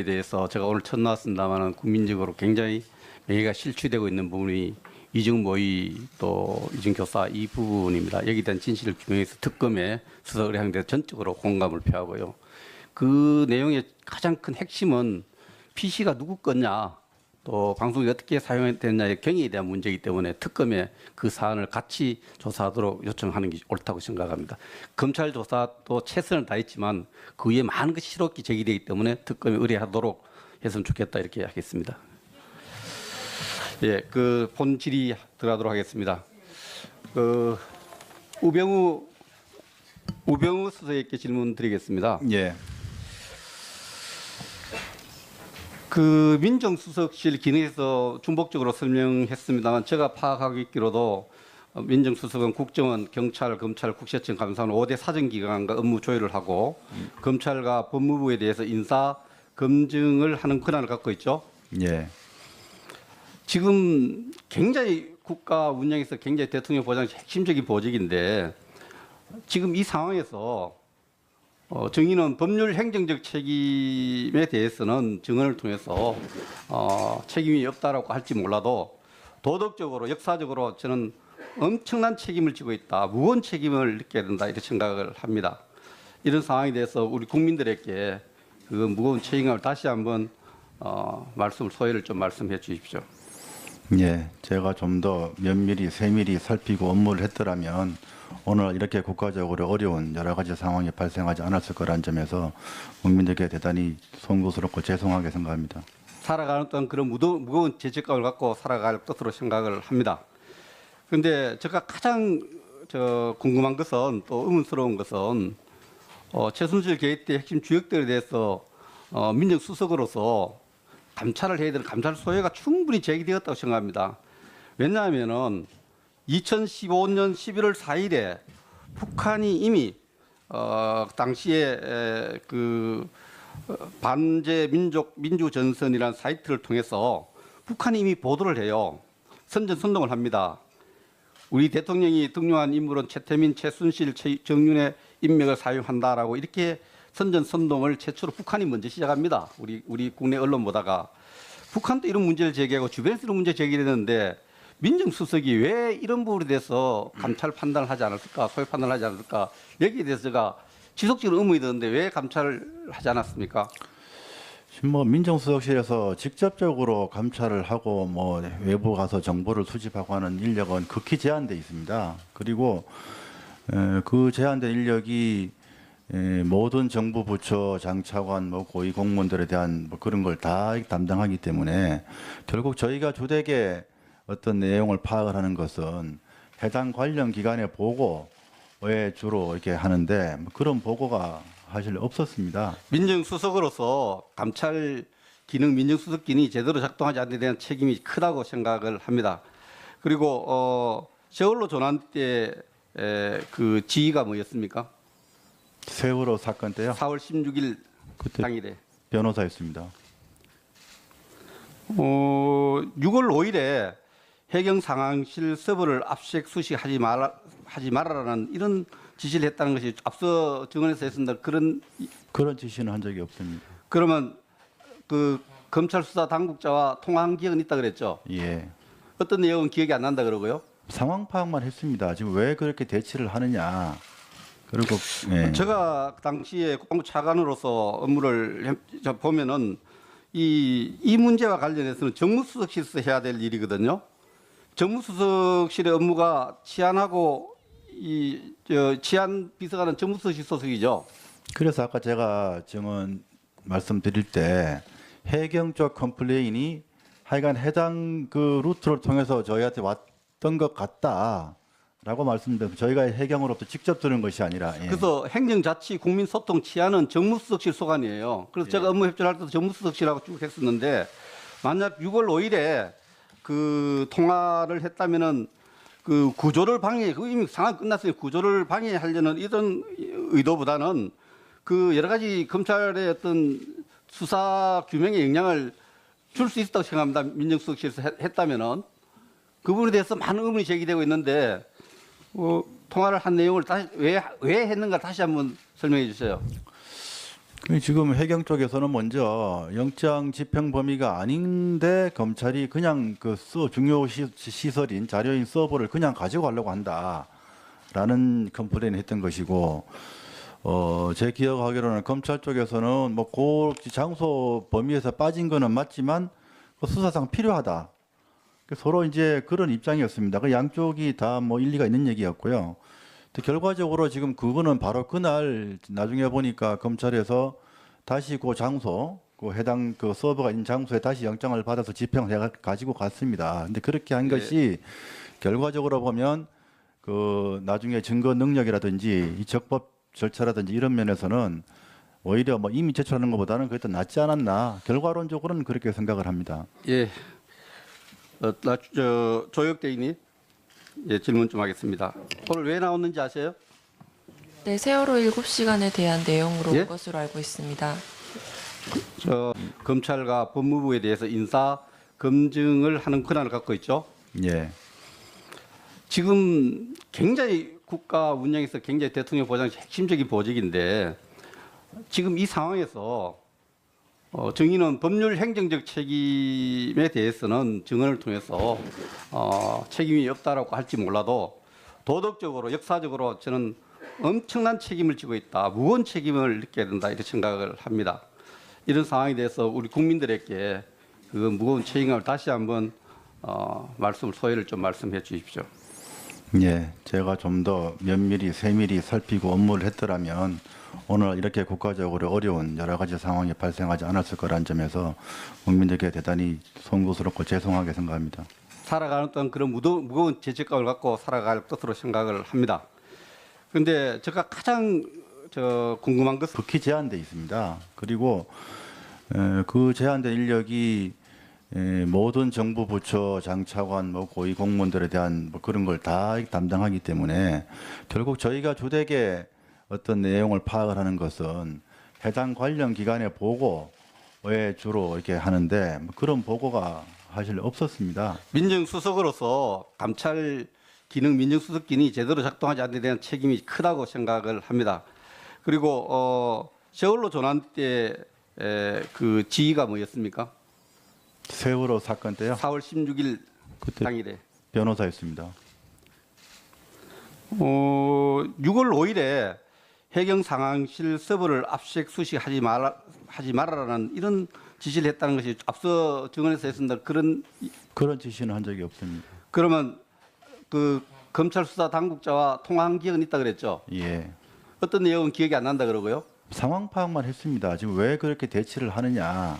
대해서 제가 오늘 첫 나왔습니다만 국민적으로 굉장히 명예가 실추되고 있는 부분이 이중 모의 또 이중 교사 이 부분입니다. 여기에 대한 진실을 규명해서 특검에 수사 의뢰하는 데 전적으로 공감을 표하고요. 그 내용의 가장 큰 핵심은 PC가 누구 거냐 또 방송이 어떻게 사용됐냐의 경위에 대한 문제이기 때문에 특검에 그 사안을 같이 조사하도록 요청하는 게 옳다고 생각합니다. 검찰 조사도 최선을 다했지만 그 위에 많은 것이 실없게 제기되기 때문에 특검에 의뢰하도록 했으면 좋겠다 이렇게 하겠습니다. 예, 그 본 질의 들어가도록 하겠습니다. 우병우 수석에게 질문 드리겠습니다. 예. 그 민정수석실 기능에서 중복적으로 설명했습니다만 제가 파악하고 있기로도 민정수석은 국정원, 경찰, 검찰, 국세청, 감사원 5대 사정기관과 업무 조율을 하고 검찰과 법무부에 대해서 인사 검증을 하는 권한을 갖고 있죠. 예. 지금 굉장히 국가 운영에서 굉장히 대통령 보장이 핵심적인 보직인데 지금 이 상황에서 정의는 법률 행정적 책임에 대해서는 증언을 통해서 책임이 없다라고 할지 몰라도 도덕적으로 역사적으로 저는 엄청난 책임을 지고 있다. 무거운 책임을 느껴야 된다 이렇게 생각을 합니다. 이런 상황에 대해서 우리 국민들에게 그 무거운 책임감을 다시 한번 소회를 좀 말씀해 주십시오. 예. 제가 좀 더 면밀히 세밀히 살피고 업무를 했더라면 오늘 이렇게 국가적으로 어려운 여러 가지 상황이 발생하지 않았을 거라는 점에서 국민들께 대단히 송구스럽고 죄송하게 생각합니다. 살아가는 동안 그런 무거운 죄책감을 갖고 살아갈 것으로 생각을 합니다. 그런데 제가 가장 궁금한 것은 또 의문스러운 것은 최순실 게이트 핵심 주역들에 대해서 민정수석으로서 감찰을 해야 되는 감찰 소회가 충분히 제기되었다고 생각합니다. 왜냐하면은 2015년 11월 4일에 북한이 이미 당시에 그 반제 민주 전선이라는 사이트를 통해서 북한이 이미 보도를 해요. 선전선동을 합니다. 우리 대통령이 등용한 인물은 최태민, 최순실, 정윤의 인맥을 사용한다라고 이렇게 선전선동을 최초로 북한이 먼저 시작합니다. 우리 국내 언론 보다가 북한도 이런 문제를 제기하고 주변에서 이런 문제 제기를 했는데 민정수석이 왜 이런 부분에 대해서 감찰 판단을 하지 않았을까, 소위 판단을 하지 않았을까, 여기에 대해서 제가 지속적으로 의문이 드는데 왜 감찰을 하지 않았습니까? 지금 뭐 민정수석실에서 직접적으로 감찰을 하고 뭐 외부 가서 정보를 수집하고 하는 인력은 극히 제한돼 있습니다. 그리고 그 제한된 인력이 모든 정부 부처 장차관 뭐 고위 공무원들에 대한 뭐 그런 걸 다 담당하기 때문에 결국 저희가 주되게 어떤 내용을 파악을 하는 것은 해당 관련 기관의 보고에 주로 이렇게 하는데 그런 보고가 사실 없었습니다. 민정수석으로서 감찰 기능, 민정수석 기능이 제대로 작동하지 않는 데 대한 책임이 크다고 생각을 합니다. 그리고 세월호 조난 때 그 지휘가 뭐였습니까? 세월호 사건 때요? 4월 16일 그때 당일에. 변호사였습니다. 6월 5일에 해경 상황실 서버를 압수수색 수식하지 말아라는 이런 지시를 했다는 것이 앞서 증언에서 했습니다. 그런 지시는 한 적이 없습니다. 그러면 그 검찰 수사 당국자와 통화한 기억은 있다 그랬죠? 예. 어떤 내용은 기억이 안 난다 그러고요? 상황 파악만 했습니다. 지금 왜 그렇게 대치를 하느냐. 그리고 예. 제가 당시에 국방부 차관으로서 업무를 보면은 이 문제와 관련해서는 정무수석실에서 해야 될 일이거든요. 정무수석실의 업무가 치안하고 치안 비서관은 정무수석실 소속이죠. 그래서 아까 제가 증언 말씀드릴 때 해경 쪽 컴플레인이 하여간 해당 그 루트를 통해서 저희한테 왔던 것 같다라고 말씀드렸는데 저희가 해경으로부터 직접 들은 것이 아니라 예. 그래서 행정자치, 국민소통, 치안은 정무수석실 소관이에요. 그래서 제가 업무 협조할 때도 정무수석실하고 쭉 했었는데 만약 6월 5일에 그 통화를 했다면은 그 구조를 그 이미 상황 끝났으니 구조를 방해하려는 이런 의도보다는 그 여러 가지 검찰의 어떤 수사 규명에 영향을 줄 수 있다고 생각합니다. 민정수석실에서 했다면은 그 부분에 대해서 많은 의문이 제기되고 있는데 통화를 한 내용을 다시 왜 했는가 다시 한번 설명해 주세요. 지금 해경 쪽에서는 먼저 영장 집행 범위가 아닌데 검찰이 그냥 중요 시설인 자료인 서버를 그냥 가지고 가려고 한다라는 컴플레인을 했던 것이고, 제 기억하기로는 검찰 쪽에서는 뭐 그 장소 범위에서 빠진 거는 맞지만 그 수사상 필요하다. 서로 이제 그런 입장이었습니다. 그 양쪽이 다 뭐 일리가 있는 얘기였고요. 결과적으로 지금 그거는 바로 그날 나중에 보니까 검찰에서 다시 그 장소, 그 해당 그 서버가 있는 장소에 다시 영장을 받아서 집행을 해 가지고 갔습니다. 근데 그렇게 한 것이 결과적으로 보면 그 나중에 증거 능력이라든지 이 적법 절차라든지 이런 면에서는 오히려 뭐 이미 제출하는 것보다는 그게 더 낫지 않았나, 결과론적으로는 그렇게 생각을 합니다. 예, 조혁대인이 질문 좀 하겠습니다. 오늘 왜 나왔는지 아세요? 네, 세월호 7시간에 대한 내용으로 예? 온 것으로 알고 있습니다. 검찰과 법무부에 대해서 인사 검증을 하는 권한을 갖고 있죠. 예. 지금 굉장히 국가 운영에서 굉장히 대통령 보장이 핵심적인 보직인데 지금 이 상황에서 정의는 법률 행정적 책임에 대해서는 증언을 통해서 책임이 없다라고 할지 몰라도 도덕적으로 역사적으로 저는 엄청난 책임을 지고 있다, 무거운 책임을 느껴야 된다 이렇게 생각을 합니다. 이런 상황에 대해서 우리 국민들에게 그 무거운 책임감을 다시 한번 말씀을 소회를 좀 말씀해 주십시오. 예, 제가 좀 더 면밀히 세밀히 살피고 업무를 했더라면 오늘 이렇게 국가적으로 어려운 여러 가지 상황이 발생하지 않았을 거라는 점에서 국민들께 대단히 송구스럽고 죄송하게 생각합니다. 살아가는 동안 그런 무거운 죄책감을 갖고 살아갈 것으로 생각을 합니다. 그런데 제가 가장 궁금한 것은 극히 제한돼 있습니다. 그리고 그 제한된 인력이 모든 정부 부처 장차관 뭐 고위 공무원들에 대한 뭐 그런 걸 다 담당하기 때문에 결국 저희가 주되게 어떤 내용을 파악을 하는 것은 해당 관련 기관의 보고에 주로 이렇게 하는데 뭐 그런 보고가 사실 없었습니다. 민정수석으로서 감찰 기능, 민정수석기능이 제대로 작동하지 않는 데 대한 책임이 크다고 생각을 합니다. 그리고 세월호 조난 때 그 지휘가 뭐였습니까? 세월호 사건 때요? 4월 16일 그때 당일에 변호사였습니다. 6월 5일에 해경 상황실 서버를 압수수색 수시하지 말아라는 이런 지시를 했다는 것이 앞서 증언에서 했습니다. 그런 지시는 한 적이 없습니다. 그러면 그 검찰 수사 당국자와 통화한 기억은 있다 그랬죠? 예. 어떤 내용은 기억이 안 난다 그러고요? 상황 파악만 했습니다. 지금 왜 그렇게 대치를 하느냐.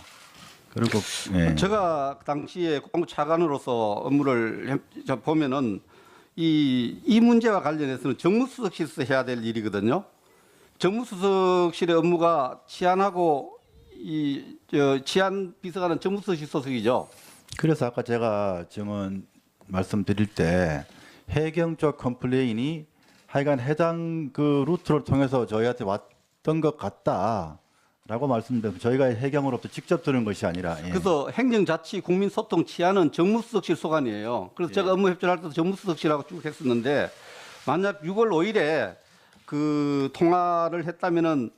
그리고 예. 제가 당시에 국방부 차관으로서 업무를 보면은 이 문제와 관련해서는 정무수석실에서 해야 될 일이거든요. 정무수석실의 업무가 치안하고 치안 비서관은 정무수석실 소속이죠. 그래서 아까 제가 증언 말씀드릴 때 해경 쪽 컴플레인이 하여간 해당 그 루트를 통해서 저희한테 왔던 것 같다라고 말씀드렸습니다. 저희가 해경으로부터 직접 들은 것이 아니라. 예. 그래서 행정자치, 국민소통, 치안은 정무수석실 소관이에요. 그래서 제가 업무 협조를 할 때도 정무수석실하고 쭉 했었는데 만약 6월 5일에 그 통화를 했다면은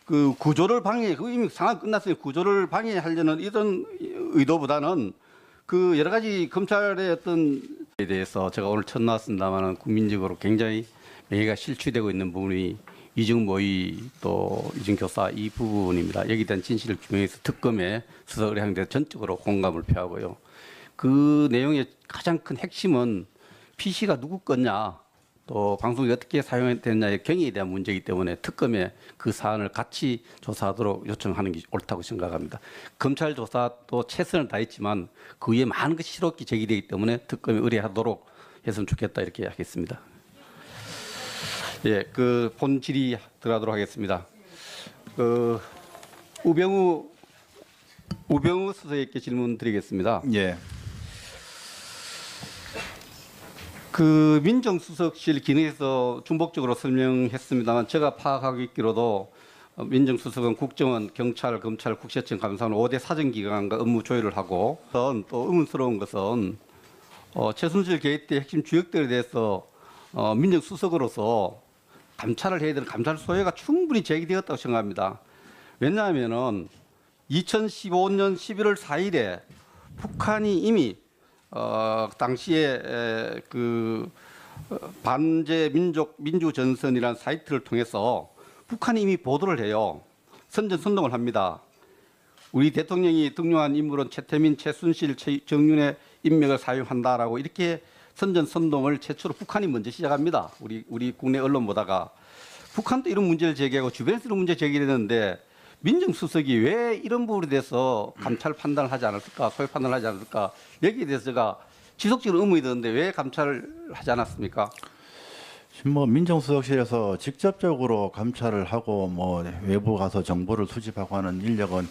그 구조를 방해, 그 이미 상황 끝났으니 구조를 방해하려는 이런 의도보다는 그 여러 가지 검찰의 어떤 에 대해서 제가 오늘 첫 나왔습니다만은 국민적으로 굉장히 명예가 실추되고 있는 부분이 이중 모의 또 이중 교사 이 부분입니다. 여기에 대한 진실을 규명해서 특검에 수사 의뢰하는 데 전적으로 공감을 표하고요. 그 내용의 가장 큰 핵심은 PC가 누구 거냐, 또 방송이 어떻게 사용됐냐의 경위에 대한 문제이기 때문에 특검에 그 사안을 같이 조사하도록 요청하는 게 옳다고 생각합니다. 검찰 조사도 최선을 다했지만 그 위에 많은 것이 실없게 제기되기 때문에 특검에 의뢰하도록 했으면 좋겠다 이렇게 하겠습니다. 예, 그 본질이 들어가도록 하겠습니다. 그 우병우 수석에게 질문 드리겠습니다. 예. 그 민정수석실 기능에서 중복적으로 설명했습니다만 제가 파악하고 있기로도 민정수석은 국정원, 경찰, 검찰, 국세청, 감사원 5대 사정기관과 업무 조율을 하고 또 의문스러운 것은 최순실 게이트 핵심 주역들에 대해서 민정수석으로서 감찰을 해야 되는 감찰 소회가 충분히 제기되었다고 생각합니다. 왜냐하면은 2015년 11월 4일에 북한이 이미 당시에 반제 민족 민주전선이라는 사이트를 통해서 북한이 이미 보도를 해요. 선전선동을 합니다. 우리 대통령이 등용한 인물은 최태민, 최순실, 정윤의 인맥을 사용한다라고 이렇게 선전선동을 최초로 북한이 먼저 시작합니다. 우리 국내 언론 보다가 북한도 이런 문제를 제기하고 주변에서 이런 문제 제기를 했는데 민정수석이 왜 이런 부분에 대해서 감찰 판단을 하지 않았을까, 소요 판단을 하지 않았을까, 여기에 대해서 제가 지속적으로 의문이 드는데 왜 감찰을 하지 않았습니까? 지금 뭐 민정수석실에서 직접적으로 감찰을 하고 뭐 외부 가서 정보를 수집하고 하는 인력은